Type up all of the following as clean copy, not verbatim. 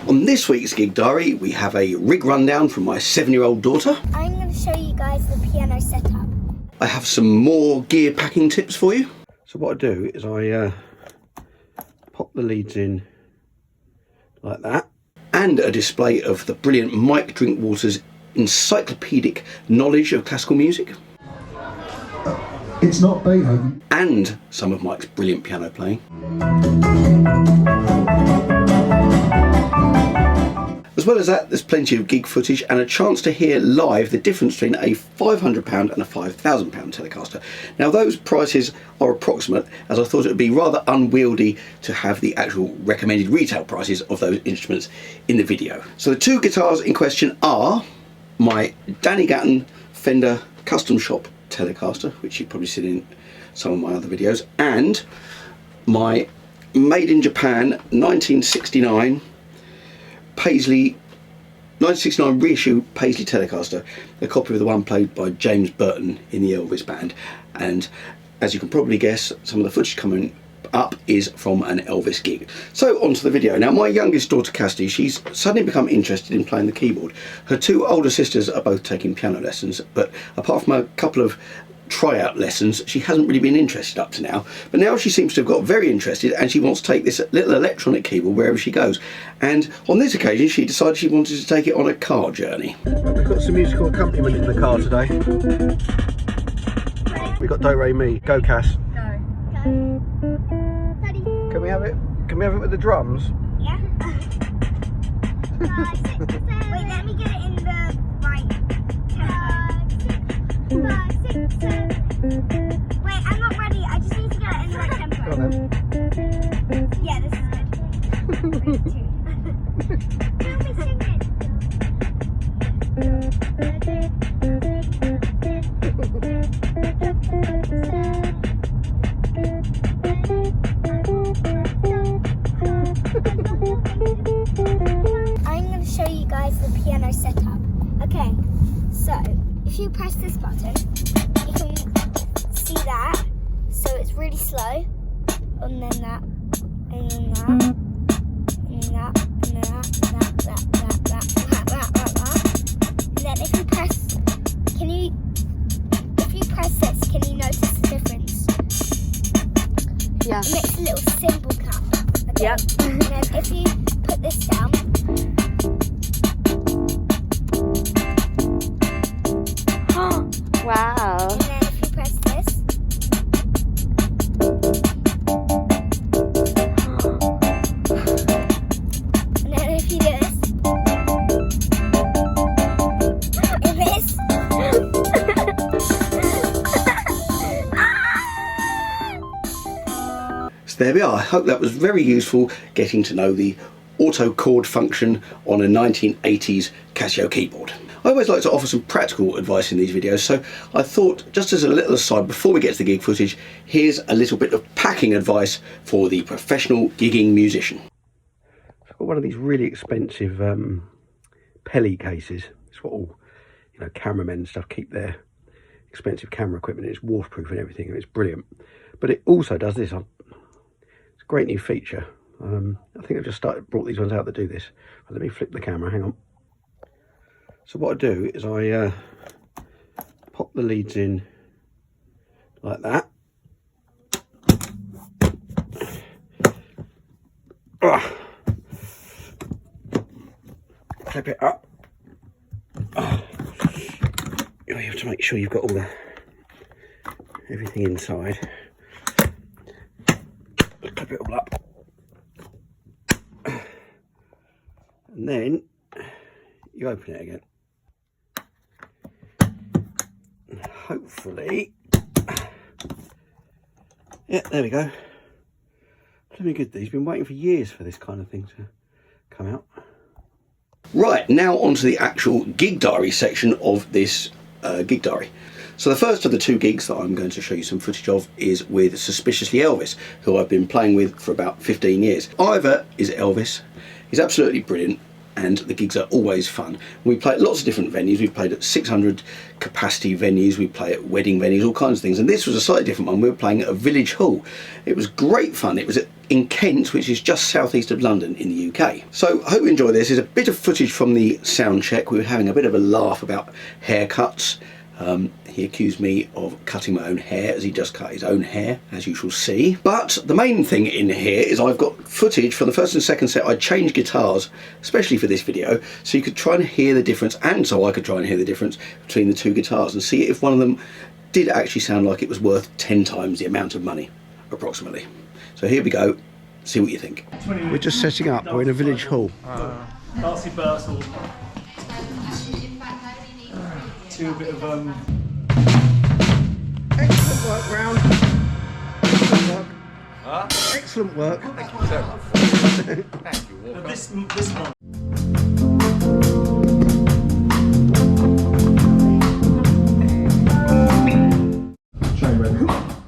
On this week's Gig Diary, we have a rig rundown from my 7-year-old daughter. I'm going to show you guys the piano setup. I have some more gear packing tips for you. So what I do is I pop the leads in like that, and a display of the brilliant Mike Drinkwater's encyclopedic knowledge of classical music. It's not Beethoven. And some of Mike's brilliant piano playing. As well as that, there's plenty of gig footage and a chance to hear live the difference between a £500 and a £5,000 Telecaster. Now those prices are approximate, as I thought it would be rather unwieldy to have the actual recommended retail prices of those instruments in the video. So the two guitars in question are my Gatton Fender Custom Shop Telecaster, which you've probably seen in some of my other videos, and my Made in Japan 1969 Paisley, 1969 Reissue Paisley Telecaster, a copy of the one played by James Burton in the Elvis band. And as you can probably guess, some of the footage coming up is from an Elvis gig. So onto the video. Now my youngest daughter Cassidy, she's suddenly become interested in playing the keyboard. Her two older sisters are both taking piano lessons, but apart from a couple of tryout lessons, she hasn't really been interested up to now. But now she seems to have got very interested, and she wants to take this little electronic keyboard wherever she goes. And on this occasion she decided she wanted to take it on a car journey. We've got some musical accompaniment in the car today. We've got Do Re Mi. Go Cass. No. Daddy. Can we have it? Can we have it with the drums? Yeah. 5, 6, 7. Wait, let me get it in the right tempo. 5, 6, 7. Wait, I'm not ready. I just need to get it in the right tempo. Go on then. Yeah, this is good. 3, 2. Don't be singing. I'm going to show you guys the piano setup. Okay, so if you press this button, you can see that. So it's really slow, and then that, and then that, and then that, and then that. And then if you press, if you press this, can you notice the difference? Yeah. It makes a little cymbal cut. Okay? Yep. And then if you put this down, Wow. and then if you press this, and then if you do this, if this, So there we are. I hope that was very useful, getting to know the auto chord function on a 1980s Casio keyboard. I always like to offer some practical advice in these videos, so I thought, just as a little aside before we get to the gig footage, here's a little bit of packing advice for the professional gigging musician. I've got one of these really expensive Pele cases. It's what all cameramen and stuff keep their expensive camera equipment in. It's waterproof and everything, and it's brilliant. But it also does this. It's a great new feature. I think I've just brought these ones out that do this. Let me flip the camera, hang on. So what I do is I pop the leads in like that. Clip it up. You have to make sure you've got everything inside. Clip it all up. And then you open it again. And hopefully, yeah, there we go. Blooming good. These been waiting for years for this kind of thing to come out. Right, now onto the actual gig diary section of this gig diary. So the first of the two gigs that I'm going to show you some footage of is with Suspiciously Elvis, who I've been playing with for about 15 years. Ivor is Elvis. He's absolutely brilliant, and the gigs are always fun. We play at lots of different venues. We've played at 600 capacity venues, we play at wedding venues, all kinds of things, and this was a slightly different one. We were playing at a village hall. It was great fun. It was in Kent, which is just southeast of London in the UK. So I hope you enjoy this. There's a bit of footage from the sound check. We were having a bit of a laugh about haircuts. He accused me of cutting my own hair, as he just cut his own hair, as you shall see. But the main thing in here is I've got footage for the first and second set. I changed guitars, especially for this video, so you could try and hear the difference, and so I could try and hear the difference between the two guitars and see if one of them did actually sound like it was worth 10 times the amount of money, approximately. So here we go, see what you think. We're just setting up, we're in a village hall. Darcy Bursell. To a bit of Excellent work, Round. Excellent work. Excellent work. Thank you so much. Thank you, Walker. this one.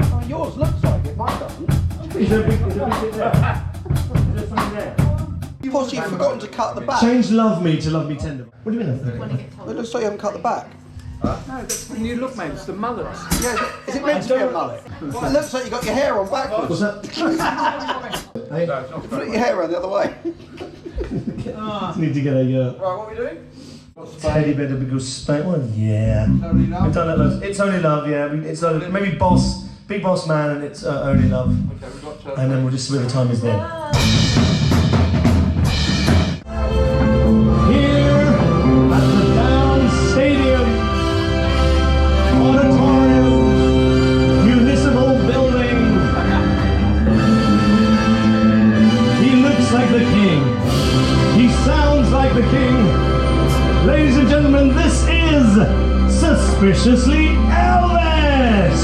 Oh, yours looks like it, mine doesn't. Is there a bit there? Is there something there? Posse, you've forgotten to cut the back. Change love me to love me tender. What do you mean? It looks like you haven't cut the back. No, that's the new look, mate. It's the mullet. Yeah, is it meant to be a mullet? Well, it looks like you got your hair on backwards. What's that? Hey, Put your hair around the other way. need to get a Right, what are we doing? tiny bit of a good spate one. Yeah. Only love? We've done that loads. It's only love. Yeah. It's only, maybe boss, big boss man, and it's only love. Okay, we've got And then we'll just see where the time is then. Here at the Down Stadium Auditorium Municipal Building, he looks like the king. He sounds like the king. Ladies and gentlemen, this is Suspiciously Elvis!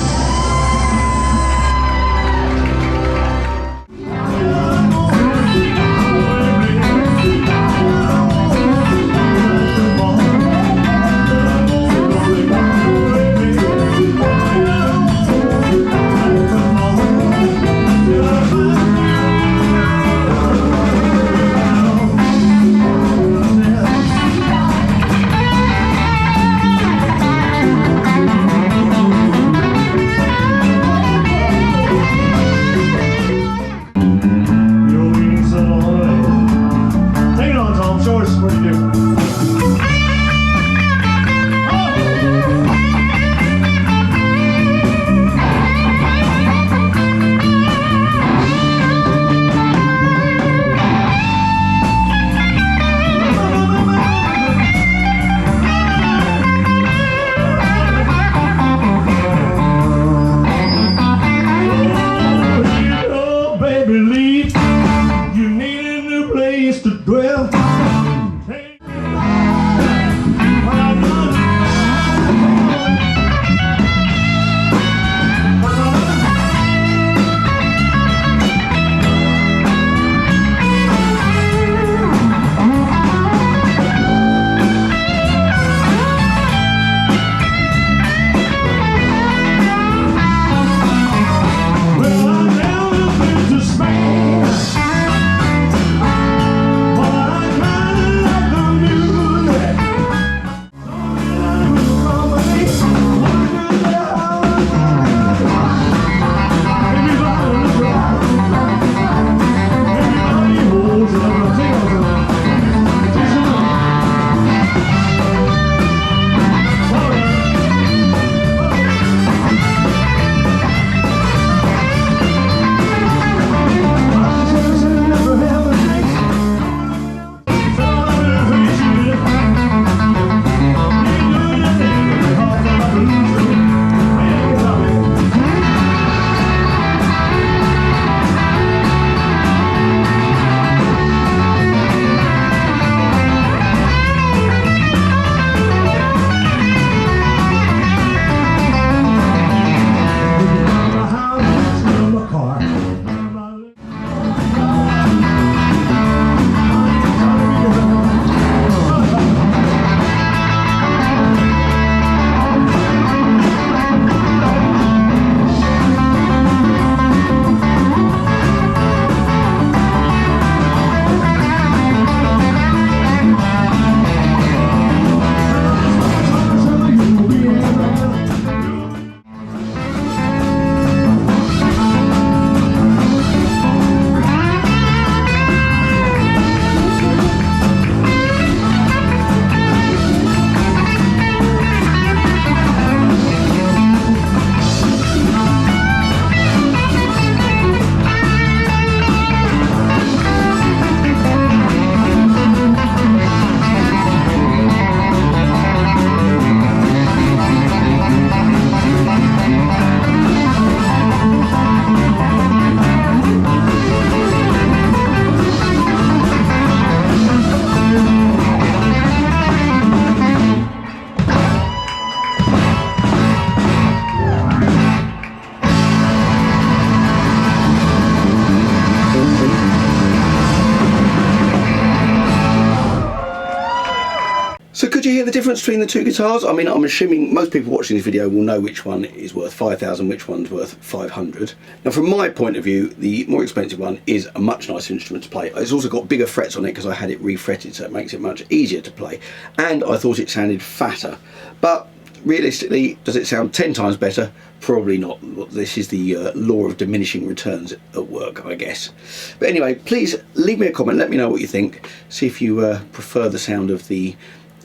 So could you hear the difference between the two guitars? I mean, I'm assuming most people watching this video will know which one is worth 5,000, which one's worth 500. Now from my point of view, the more expensive one is a much nicer instrument to play. It's also got bigger frets on it because I had it refretted, so it makes it much easier to play. And I thought it sounded fatter. But realistically, does it sound 10 times better? Probably not. This is the law of diminishing returns at work, I guess. But anyway, please leave me a comment, let me know what you think. See if you prefer the sound of the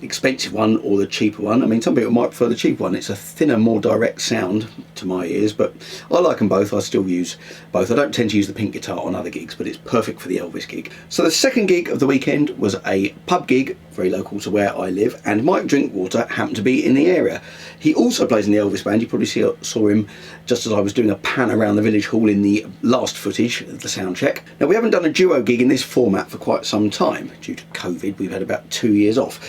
expensive one or the cheaper one. I mean, some people might prefer the cheap one. It's a thinner, more direct sound to my ears, but I like them both. I still use both. I don't tend to use the pink guitar on other gigs, but it's perfect for the Elvis gig. So the second gig of the weekend was a pub gig, very local to where I live, and Mike Drinkwater happened to be in the area. He also plays in the Elvis band. You probably saw him just as I was doing a pan around the village hall in the last footage of the sound check. Now, we haven't done a duo gig in this format for quite some time. Due to COVID, we've had about 2 years off.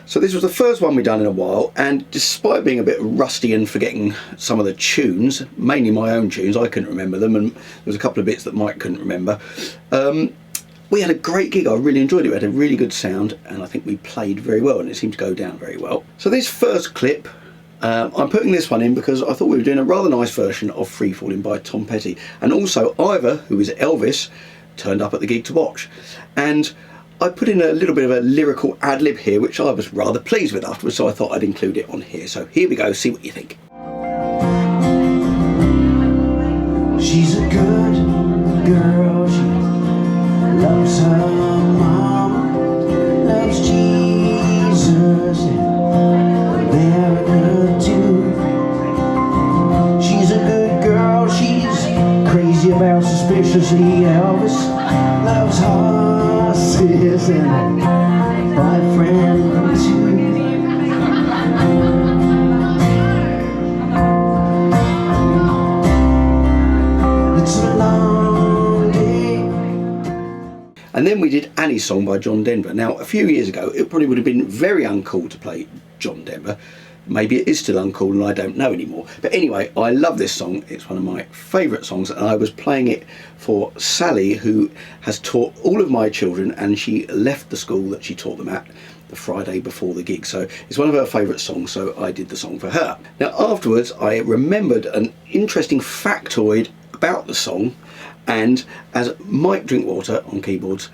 So this was the first one we've done in a while, and despite being a bit rusty and forgetting some of the tunes, mainly my own tunes, I couldn't remember them, and there was a couple of bits that Mike couldn't remember. We had a great gig. I really enjoyed it. We had a really good sound, and I think we played very well, and it seemed to go down very well. So this first clip, I'm putting this one in because I thought we were doing a rather nice version of Free Falling by Tom Petty, and also Ivor, who is Elvis, turned up at the gig to watch. And I put in a little bit of a lyrical ad-lib here, which I was rather pleased with afterwards, so I thought I'd include it on here. So here we go, see what you think. She's a good girl, she loves her mama, loves Jesus, and they're good too. She's a good girl, she's crazy about suspiciously Elvis, loves horses and a boyfriend too. And then we did Annie's Song by John Denver. Now, a few years ago, it probably would have been very uncool to play John Denver. Maybe it is still uncool and I don't know anymore. But anyway, I love this song. It's one of my favourite songs, and I was playing it for Sally, who has taught all of my children, and she left the school that she taught them at the Friday before the gig. So it's one of her favourite songs, so I did the song for her. Now, afterwards, I remembered an interesting factoid about the song. And as Mike Drinkwater on keyboards,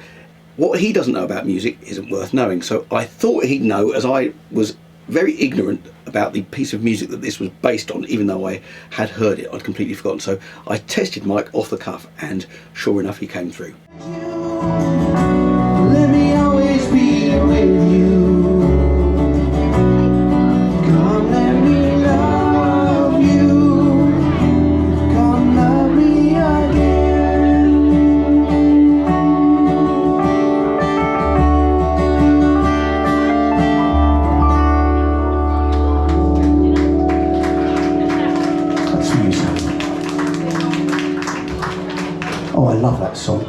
what he doesn't know about music isn't worth knowing. So I thought he'd know, as I was very ignorant about the piece of music that this was based on, even though I had heard it, I'd completely forgotten. So I tested Mike off the cuff, and sure enough, he came through. Let me always be with you. Come, let me love you. Come, love me again. Oh, I love that song.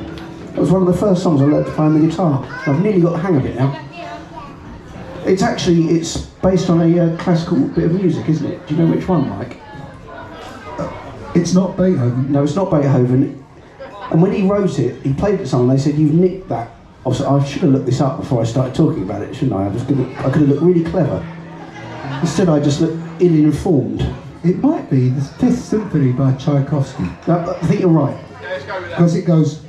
It was one of the first songs I learned to play on the guitar. I've nearly got the hang of it now. It's based on a classical bit of music, isn't it? Do you know which one, Mike? It's not Beethoven. No, it's not Beethoven. And when he wrote it, he played it to someone, they said, you've nicked that. I should have looked this up before I started talking about it, shouldn't I? I could have looked really clever. Instead, I just looked ill-informed. It might be the Fifth Symphony by Tchaikovsky. No, I think you're right. Because it goes...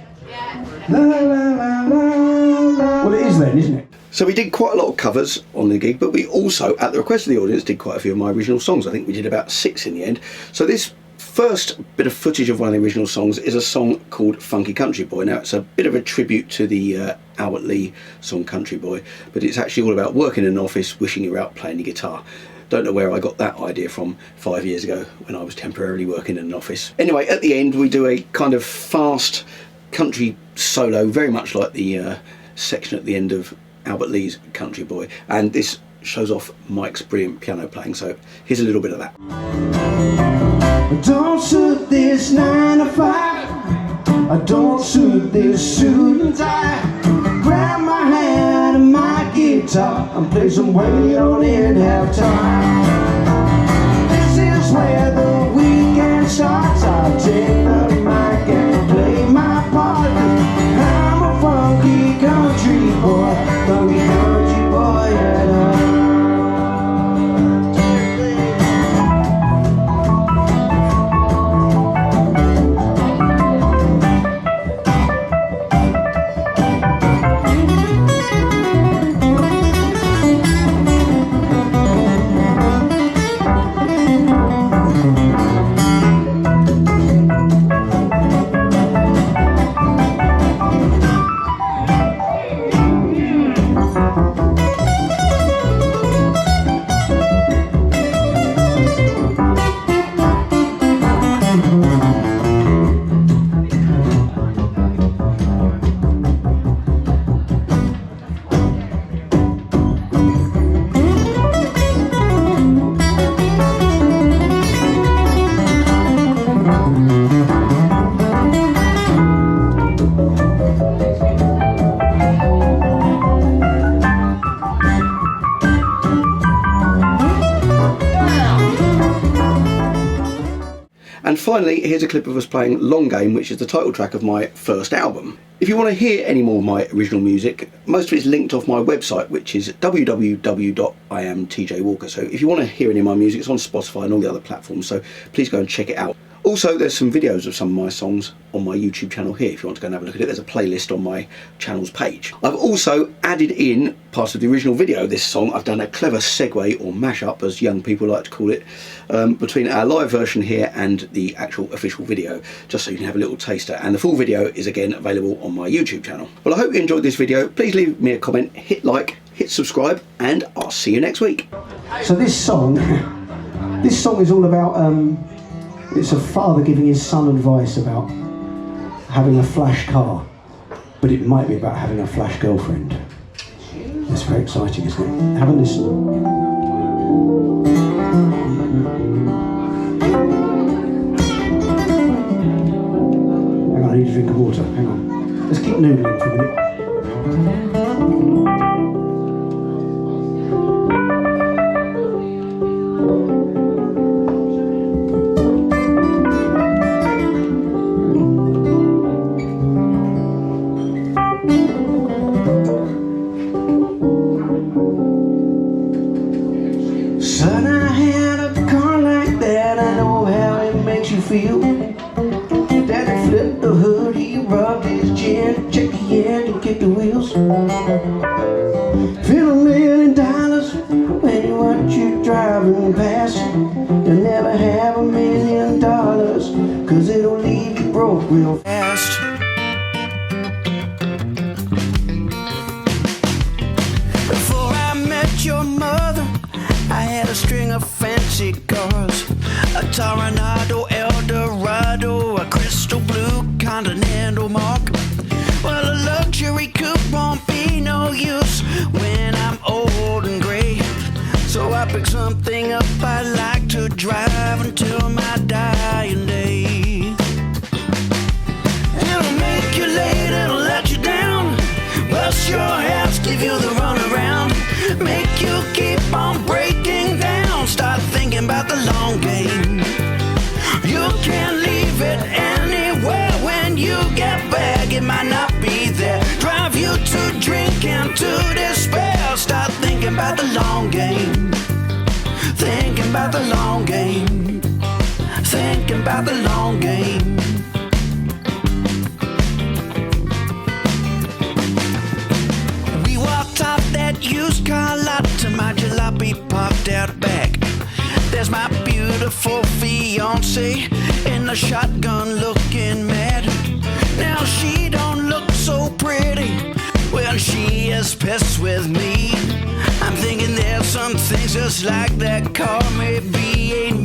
La, la, la, la, la. Well, it is then, isn't it? So we did quite a lot of covers on the gig, but we also, at the request of the audience, did quite a few of my original songs. I think we did about 6 in the end. So this first bit of footage of one of the original songs is a song called Funky Country Boy. Now, it's a bit of a tribute to the Albert Lee song Country Boy, but it's actually all about working in an office, wishing you were out playing the guitar. Don't know where I got that idea from 5 years ago when I was temporarily working in an office. Anyway, at the end we do a kind of fast country solo, very much like the section at the end of Albert Lee's Country Boy, and this shows off Mike's brilliant piano playing, so here's a little bit of that. Don't suit this 9 to 5. I don't suit this suit and tie. Grab my hand and my guitar and play some way you don't even have time. This is where the weekend starts. I'll take the mic and play my part. I'm a funky country boy, funky country boy. And finally, here's a clip of us playing Long Game, which is the title track of my first album. If you want to hear any more of my original music, most of it is linked off my website, which is www.iamtjwalker. So if you want to hear any of my music, it's on Spotify and all the other platforms, so please go and check it out. Also, there's some videos of some of my songs on my YouTube channel here. If you want to go and have a look at it, there's a playlist on my channel's page. I've also added in part of the original video of this song. I've done a clever segue, or mashup as young people like to call it, between our live version here and the actual official video, just so you can have a little taster. And the full video is again available on my YouTube channel. Well, I hope you enjoyed this video. Please leave me a comment, hit like, hit subscribe, and I'll see you next week. So this song is all about, it's a father giving his son advice about having a flash car, but it might be about having a flash girlfriend. It's very exciting, isn't it? Have a listen. Hang on, I need a drink of water. Hang on. Let's keep noodling for a minute. Son, I had a car like that, I know how it makes you feel. Daddy flipped the hood, he rubbed his chin, checked the engine, kicked the wheels. Feel $1 million when you watch you driving past. You'll never have $1 million, cause it'll leave you broke real fast. Before I met your mother, I had a string of fancy cars, a Toronado, Eldorado, a crystal blue Continental Mark. Well, a luxury coupe won't be no use when I'm old and gray, so I pick something up I like to drive until my dying day. It'll make you late, it'll let you down, bust your ass, give you the runaround, make you keep on breaking down, start thinking about the long game. You can't leave it anywhere, when you get back it might not be there, drive you to drink and to despair, start thinking about the long game, thinking about the long game, thinking about the long game. We walked off that used car lot to my jalopy parked out back. There's my beautiful fiance in the shotgun looking mad. Now she don't look so pretty when she is pissed with me. I'm thinking there's some things just like that car maybe ain't